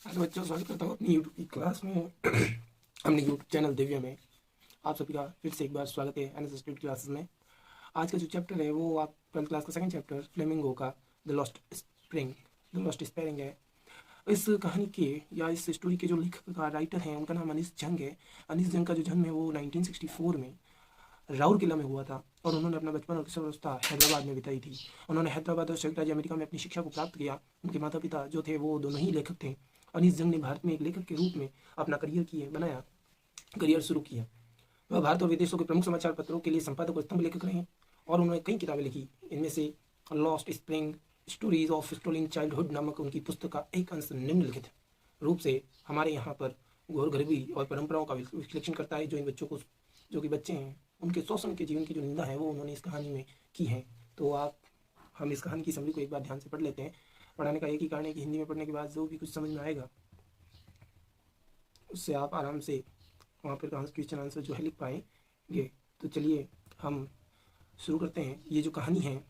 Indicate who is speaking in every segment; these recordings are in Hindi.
Speaker 1: हेलो बच्चों, स्वागत करता हूँ अपनी यूट्यूब की क्लास में। हमने यूट्यूब चैनल दिव्या में आप सभी का फिर से एक बार स्वागत है एनएसएस क्लासेस में। आज का जो चैप्टर है वो आप 12th क्लास का सेकंड चैप्टर फ्लेमिंगो का द लॉस्ट स्पेरिंग है। इस कहानी के या इस स्टोरी के जो लेखक का राइटर हैं उनका नाम अनीस जंग है। अनीस जंग का जो जन्म है वो 1964 में राउरकेला में हुआ था और उन्होंने अपना बचपन और किशोरावस्था हैदराबाद में बिताई थी। उन्होंने हैदराबाद और संयुक्त राज्य अमेरिका में अपनी शिक्षा को प्राप्त किया। उनके माता पिता जो थे वो दोनों ही लेखक थे। अनीस जंग ने भारत में एक लेखक के रूप में अपना करियर शुरू किया। वह भारत और विदेशों के प्रमुख समाचार पत्रों के लिए संपादक और स्तंभ लेखक रहे और उन्होंने कई किताबें लिखी। इनमें से lost spring stories of strolling childhood नामक उनकी पुस्तक का एक अंश निम्नलिखित रूप से हमारे यहाँ पर घोर गरीबी और परंपराओं का विश्लेषण करता है, जो इन बच्चों को जो कि बच्चे हैं उनके शोषण के जीवन की जो निंदा है वो उन्होंने इस कहानी में की है। तो हम इस कहानी की समरी को एक बार ध्यान से पढ़ लेते हैं। पढ़ाने का एक ही कारण है कि हिंदी में पढ़ने के बाद जो भी कुछ समझ में आएगा उससे आप आराम से वहाँ पर क्वेश्चन आंसर जो है लिख पाएंगे। तो चलिए हम शुरू करते हैं। ये जो कहानी है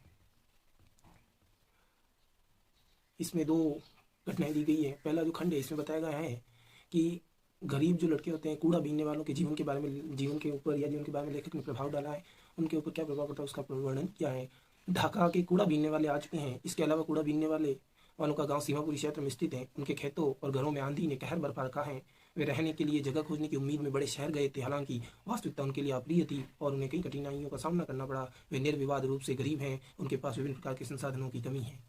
Speaker 1: इसमें दो घटनाएं दी गई है। पहला जो खंड है इसमें बताया गया है कि गरीब जो लड़के होते हैं, कूड़ा बीनने वालों के जीवन के बारे में, जीवन के ऊपर या जीवन के बारे में लेखक ने प्रभाव डाला है, उनके ऊपर क्या प्रभाव पड़ता है उसका वर्णन किया है। ढाका के कूड़ा बीनने वाले आ चुके हैं। इसके अलावा कूड़ा बीनने वालों का गांव सीमापुरी क्षेत्र में स्थित है। उनके खेतों और घरों में आंधी ने कहर बरपा रखा है। वे रहने के लिए जगह खोजने की उम्मीद में बड़े शहर गए थे, हालांकि वास्तविकता उनके लिए अप्रिय थी और उन्हें कई कठिनाइयों का सामना करना पड़ा। वे निर्विवाद रूप से गरीब हैं, उनके पास विभिन्न प्रकार के संसाधनों की कमी है।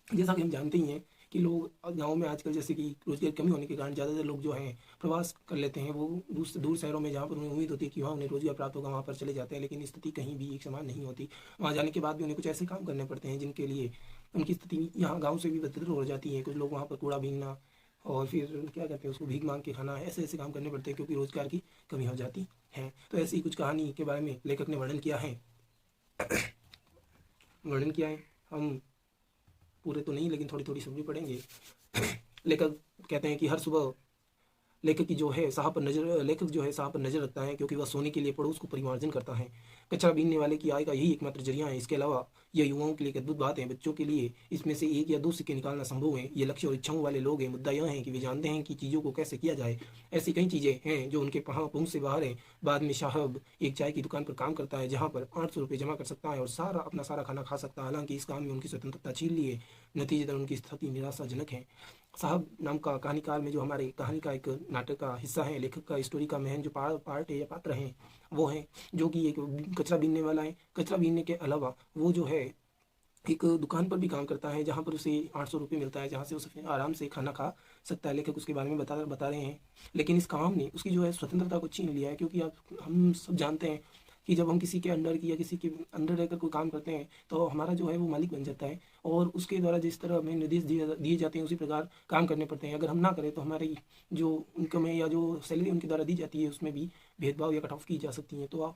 Speaker 1: जैसा कि हम जानते ही हैं कि लोग गाँव में आजकल जैसे कि रोजगार की कमी होने के कारण ज़्यादातर लोग जो हैं प्रवास कर लेते हैं। वो दूर शहरों में जहाँ पर उन्हें उम्मीद होती है कि वहाँ उन्हें रोजगार प्राप्त होगा वहाँ पर चले जाते हैं, लेकिन स्थिति कहीं भी एक समान नहीं होती। वहाँ जाने के बाद भी उन्हें कुछ ऐसे काम करने पड़ते हैं जिनके लिए उनकी स्थिति यहाँ गाँव से भी बदतर हो जाती है। कुछ लोग वहाँ पर कूड़ा बीनना और फिर क्या कहते हैं उसको भीख मांग के खाना, ऐसे ऐसे काम करने पड़ते हैं क्योंकि रोजगार की कमी हो जाती है। तो ऐसी कुछ कहानी के बारे में लेखक ने वर्णन किया है। हम पूरे तो नहीं लेकिन थोड़ी थोड़ी समझी पढ़ेंगे। लेखक कहते हैं कि हर सुबह लेखक जो है साहब पर नजर रखता है क्योंकि वह सोने के लिए पड़ोस को परिमार्जन करता है। कचरा बीनने वाले की आय का यही एकमात्र जरिया है। इसके अलावा यह युवाओं के लिए एक अद्भुत बात है। बच्चों के लिए इसमें से एक या दो सिक्के निकालना संभव है। ये लक्ष्य और इच्छाओं वाले लोग हैं। मुद्दा यह है कि वे जानते हैं कि चीज़ों को कैसे किया जाए। ऐसी कई चीज़ें हैं जो उनके पहुंच से बाहर हैं। बाद में साहब एक चाय की दुकान पर काम करता है जहाँ पर 800 रुपये जमा कर सकता है और अपना सारा खाना खा सकता है। हालांकि इस काम में उनकी स्वतंत्रता छीन ली है। नतीजतन उनकी स्थिति निराशाजनक है। साहब नाम का कहानीकार में जो हमारे कहानी का एक नाटक का हिस्सा है, लेखक का स्टोरी का मेन जो पार्ट है या पात्र हैं वो है जो कि एक कचरा बीनने वाला है। कचरा बीनने के अलावा वो जो है एक दुकान पर भी काम करता है जहाँ पर उसे 800 रुपये मिलता है, जहाँ से उसे आराम से खाना खा सकता है। लेखक उसके बारे में बता रहे हैं। लेकिन इस काम ने उसकी जो है स्वतंत्रता को छीन लिया है, क्योंकि हम सब जानते हैं कि जब हम किसी के अंडर की या किसी के अंडर रहकर कोई काम करते हैं तो हमारा जो है वो मालिक बन जाता है और उसके द्वारा जिस तरह हमें निर्देश दिए जाते हैं उसी प्रकार काम करने पड़ते हैं। अगर हम ना करें तो हमारी जो इनकम है या जो सैलरी उनके द्वारा दी जाती है उसमें भी भेदभाव या कट ऑफ की जा सकती है। तो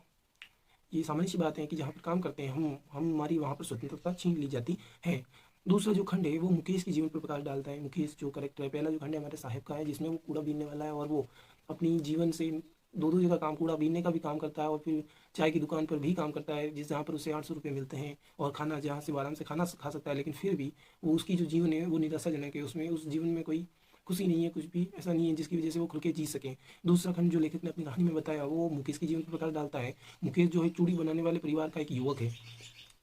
Speaker 1: ये सामान्य सी बात है कि जहाँ पर काम करते हैं हम हमारी वहाँ पर स्वतंत्रता छीन ली जाती है। दूसरा जो खंड है वो मुकेश के जीवन पर प्रकाश डालता है। मुकेश जो करेक्टर है, पहला जो खंड है हमारे साहब का है जिसमें वो कूड़ा बीनने वाला है और वो अपनी जीवन से दो दो जगह काम, कूड़ा बीनने का भी काम करता है और फिर चाय की दुकान पर भी काम करता है जहाँ पर उसे 800 रुपये मिलते हैं और खाना जहाँ से वो आराम से खाना खा सकता है। लेकिन फिर भी वो उसकी जो जीवन है वो निराशाजनक है। उसमें उस जीवन में कोई खुशी नहीं है, कुछ भी ऐसा नहीं है जिसकी वजह से वो खुल के जी सकें। दूसरा खंड जो लेखक ने अपनी कहानी में बताया वो मुकेश के जीवन पर प्रकाश डालता है। मुकेश जो है चूड़ी बनाने वाले परिवार का एक युवक है।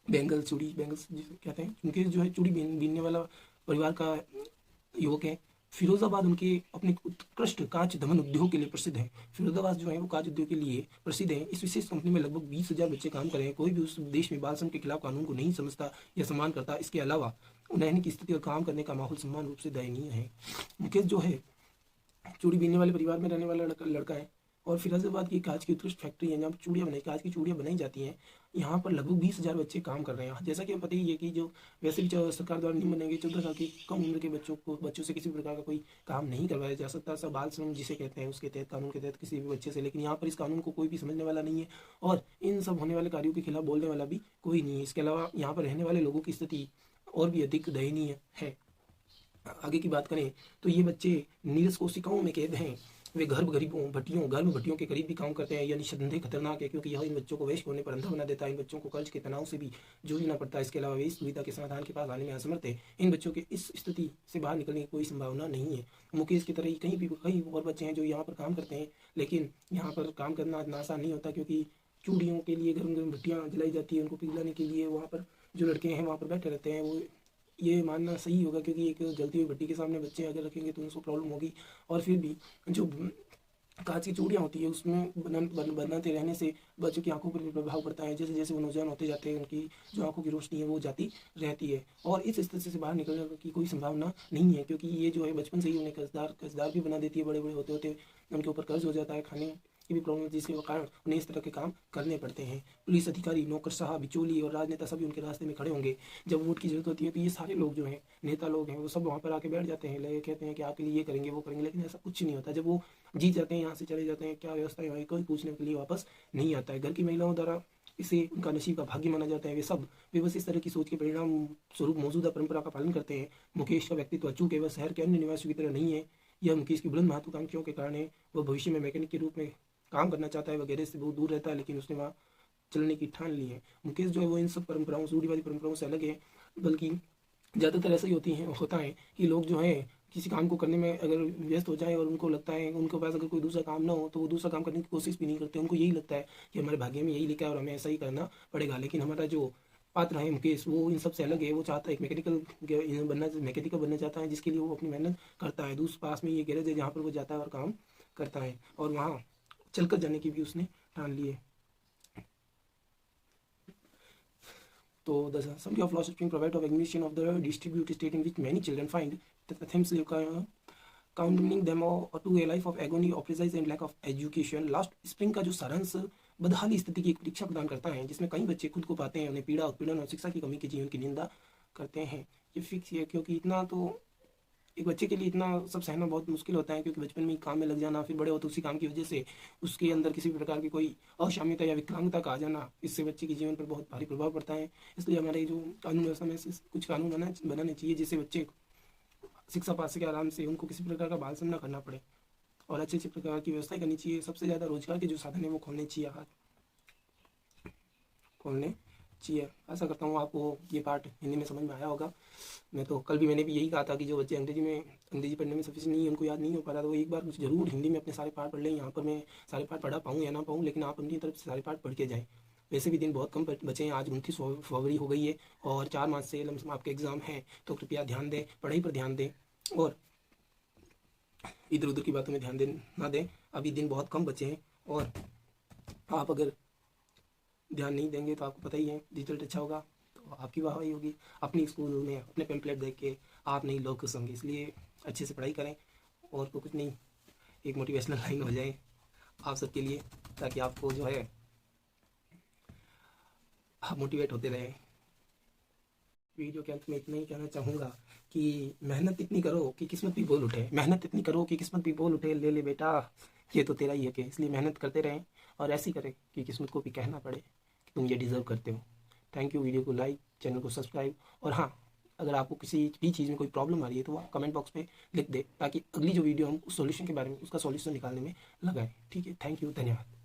Speaker 1: बैंगल्स जिसे कहते हैं। मुकेश जो है चूड़ी बीनने वाला परिवार का युवक है। फिरोजाबाद उनके अपने उत्कृष्ट कांच दमन उद्योग के लिए प्रसिद्ध है। फिरोजाबाद जो है वो कांच उद्योग के लिए प्रसिद्ध है। इस विशेष कंपनी में लगभग 20,000 बच्चे काम कर रहे हैं। कोई भी उस देश में बाल श्रम के खिलाफ कानून को नहीं समझता या सम्मान करता। इसके अलावा रहने की स्थिति और काम करने का माहौल समान रूप से दयनीय है। मुकेश जो है चूड़ी बीनने वाले परिवार में रहने वाला लड़का है और फिरोजाबाद की कांच की उत्कृष्ट फैक्ट्री है जहाँ कांच की चूड़ियाँ बनाई जाती हैं। यहाँ पर लगभग 20,000 बच्चे काम कर रहे हैं। जैसा कि हम पता ही है कि जो वैसे भी सरकार द्वारा नियम बनेंगे 14 साल की कम उम्र के बच्चों से किसी भी प्रकार का कोई काम नहीं करवाया जा सकता। सब बाल श्रम जिसे कहते हैं उसके तहत, कानून के तहत किसी भी बच्चे से। लेकिन यहाँ पर इस कानून को कोई भी समझने वाला नहीं है और इन सब होने वाले कार्यों के खिलाफ बोलने वाला भी कोई नहीं है। इसके अलावा यहाँ पर रहने वाले लोगों की स्थिति और भी अधिक दयनीय है। आगे की बात करें तो ये बच्चे नीरस कोशिकाओं में कैद हैं। वे गर्भ भट्टियों के करीब भी काम करते हैं। यह निस्संदेह खतरनाक है, क्योंकि यह इन बच्चों को वयस्क होने पर अंधा बना देता है। इन बच्चों को कर्ज के तनाव से भी जूझना पड़ता है। इसके अलावा वे इस दुविधा के समाधान के पास आने में असमर्थ है। इन बच्चों के इस स्थिति से बाहर निकलने की कोई संभावना नहीं है। मुकेश की तरह ही कई और बच्चे हैं जो यहाँ पर काम करते हैं, लेकिन यहाँ पर काम करना इतना आसान नहीं होता, क्योंकि चूड़ियों के लिए गर्म गर्म भट्टियाँ जलाई जाती है। उनको पिघलाने के लिए वहाँ पर जो लड़के हैं वहाँ पर बैठे रहते हैं। वो ये मानना सही होगा, क्योंकि एक जलती हुई भट्टी के सामने बच्चे अगर रखेंगे तो उनको प्रॉब्लम होगी। और फिर भी जो कांच की चूड़ियाँ होती है उसमें बनाते रहने से बच्चों की आंखों पर भी प्रभाव पड़ता है। जैसे जैसे वो नौजवान होते जाते हैं, उनकी जो आंखों की रोशनी है वो जाती रहती है, और इस स्थिति से बाहर निकलने की कोई संभावना नहीं है, क्योंकि ये जो है बचपन से ही उन्हें कर्जदार भी बना देती है। बड़े बड़े होते होते उनके ऊपर कर्ज हो जाता है, खाने की भी प्रॉब्लम, जिसके कारण उन्हें इस तरह के काम करने पड़ते हैं। पुलिस अधिकारी, नौकरशाह, बिचौली और राजनेता सभी उनके रास्ते में खड़े होंगे। जब वोट की जरूरत होती है तो ये सारे लोग जो हैं, नेता लोग हैं, वो सब वहाँ पर आके बैठ जाते हैं, लगे कहते हैं कि आपके लिए ये करेंगे वो करेंगे, लेकिन ऐसा कुछ नहीं होता। जब वो जीत जाते हैं, यहाँ से चले जाते हैं, क्या व्यवस्था है कोई पूछने के लिए वापस नहीं आता है। घर की महिलाओं द्वारा इसे उनका नसीब का भाग्य माना जाता है। वे बस इस तरह की सोच के परिणाम स्वरूप मौजूदा परंपरा का पालन करते हैं। मुकेश का व्यक्तित्व अचूक है, वह शहर के अन्य निवासियों की तरह नहीं है। यह मुकेश की बुलंद महत्वाकांक्षाओं के कारण है। वह भविष्य में मैकेनिक के रूप में काम करना चाहता है, वगैरह से बहुत दूर रहता है, लेकिन उसने वहाँ चलने की ठान ली है। मुकेश जो है वो इन सब परंपराओं से, रूढ़िवादी परंपराओं से अलग है। बल्कि ज़्यादातर ऐसा ही होता है कि लोग जो है किसी काम को करने में अगर व्यस्त हो जाए और उनको लगता है, उनके पास अगर कोई दूसरा काम ना हो तो वो दूसरा काम करने की कोशिश भी नहीं करते। उनको यही लगता है कि हमारे भाग्य में यही लिखा है और हमें ऐसा ही करना पड़ेगा। लेकिन हमारा जो पात्र है मुकेश, वो इन सब से अलग है। वो चाहता है एक मैकेनिकल बनना चाहता है, जिसके लिए वो अपनी मेहनत करता है। दूसरे पास में ये गैरेज है जहाँ पर वो जाता है और काम करता है, और वहाँ चलकर जाने की भी उसने ठान ली है। तो the assembly of law supreme provide of examination of the distribute state in which many children find that the themes live condemning them to a life of agony, opressors and lack of education. Last spring का जो सारांश बदहाली स्थिति की एक परीक्षा प्रदान करता है, जिसमें कई बच्चे खुद को पाते हैं, उन्हें पीड़ा, उत्पीड़न और शिक्षा की कमी के जीवन की निंदा करते हैं। ये फिक्स है, क्योंकि इतना तो एक बच्चे के लिए इतना सब सहना बहुत मुश्किल होता है, क्योंकि बचपन में ही काम में लग जाना, फिर बड़े होते उसी काम की वजह से उसके अंदर किसी भी प्रकार की कोई अक्षमता या विकलांगता का आ जाना, इससे बच्चे के जीवन पर बहुत भारी प्रभाव पड़ता है। इसलिए हमारे जो कानून व्यवस्था में कुछ कानून बनाने चाहिए, जिससे बच्चे शिक्षा पा सके आराम से, उनको किसी प्रकार का बाल श्रम ना करना पड़े, और अच्छे अच्छे प्रकार की व्यवस्था करनी चाहिए। सबसे ज़्यादा रोजगार के जो साधन है वो खोलने चाहिए। ऐसा करता हूँ आपको ये पार्ट हिंदी में समझ में आया होगा। मैं तो कल भी मैंने भी यही कहा था कि जो बच्चे अंग्रेजी पढ़ने में सफिशिएंट नहीं है, उनको याद नहीं हो पा रहा, तो एक बार कुछ जरूर हिंदी में अपने सारे पार्ट पढ़ लें। यहाँ पर मैं सारे पार्ट पढ़ा पाऊँ या ना पाऊँ, लेकिन आप अपनी तरफ से सारे पार्ट पढ़ के जाएँ। वैसे भी दिन बहुत कम बचे हैं, आज 29 फरवरी हो गई है और 4 मार्च से लमसम आपके एग्ज़ाम हैं, तो कृपया ध्यान दें, पढ़ाई पर ध्यान दें और इधर उधर की बातों में ध्यान ना दें। अभी दिन बहुत कम बचे हैं, और आप अगर ध्यान नहीं देंगे तो आपको पता ही है रिजल्ट अच्छा होगा तो आपकी वाहवाही होगी। अपनी स्कूल में अपने पैम्पलेट देख के आप नहीं लोग खुश होंगे। इसलिए अच्छे से पढ़ाई करें, और तो कुछ नहीं, एक मोटिवेशनल लाइन हो जाए आप सबके लिए, ताकि आपको जो है आप मोटिवेट होते रहें। वीडियो के अंत में इतना ही कहना चाहूँगा कि मेहनत इतनी करो कि किस्मत भी बोल उठे। मेहनत इतनी करो कि किस्मत भी बोल उठे, ले ले बेटा ये तो तेरा ही है। इसलिए मेहनत करते रहें, और ऐसी करें कि किस्मत को भी कहना पड़े कि तुम ये डिज़र्व करते हो। Thank you. वीडियो को लाइक, चैनल को सब्सक्राइब, और हाँ, अगर आपको किसी भी चीज़ में कोई प्रॉब्लम आ रही है तो वो कमेंट बॉक्स में लिख दे, ताकि अगली जो वीडियो हम उस सॉल्यूशन के बारे में, उसका सॉल्यूशन निकालने में लगाएं। ठीक है, थैंक यू, धन्यवाद।